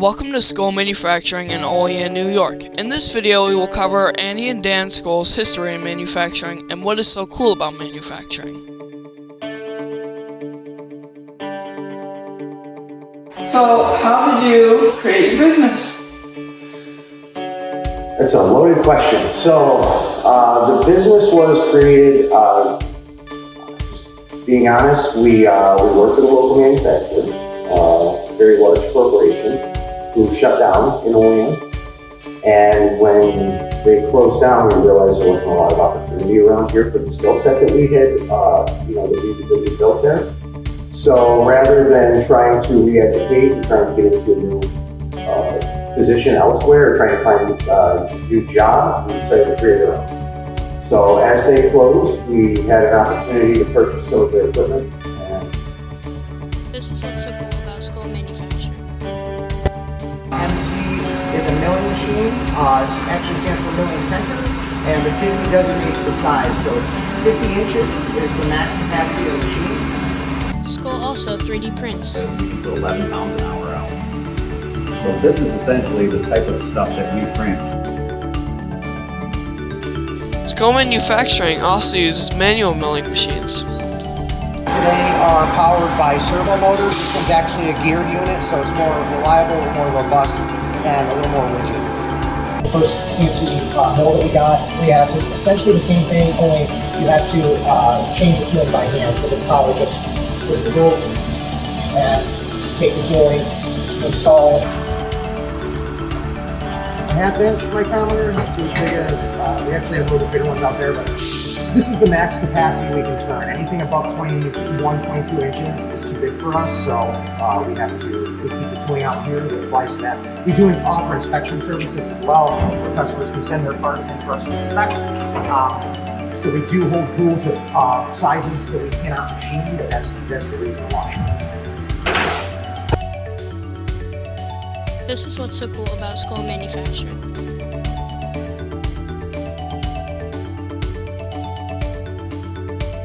Welcome to Skull Manufacturing in Olean, New York. In this video, we will cover Annie and Dan Skull's history in manufacturing and what is so cool about manufacturing. So, how did you create your business? That's a loaded question. So, the business was created, just being honest, we worked with a local manufacturer, a very large corporation, who shut down in Oswayo. And when they closed down, we realized there wasn't a lot of opportunity around here for the skill set that we had, that we built there. So rather than trying to re-educate and trying to get into a new position elsewhere or trying to find a new job, we decided to create our own. So as they closed, we had an opportunity to purchase some of their equipment. This is what's so cool about Skull Manufacturing. MC is a milling machine. It actually stands for milling center, and the 50 designates the size. So it's 50 inches is the max capacity of the machine. Skull also 3D prints. We can put 11 pounds an hour out. So this is essentially the type of stuff that we print. Skull Manufacturing also uses manual milling machines. They are powered by servo motors. This one's actually a geared unit, so it's more reliable, more robust, and a little more rigid. The first CNC mill that we got, 3-axis, essentially the same thing, only you have to change the tooling by hand. So this power just put the rope and take the tooling, install it. A 1/2 inch micrometer, not too big as, we actually have a little bit bigger ones out there, but this is the max capacity we can turn. Anything above 21, 22 inches is too big for us, so we keep the tooling out here that applies to that. We do offer inspection services as well, where customers can send their parts in for us to inspect. So we do hold tools at sizes that we cannot machine, but that's the reason why. This is what's so cool about Skull Manufacturing.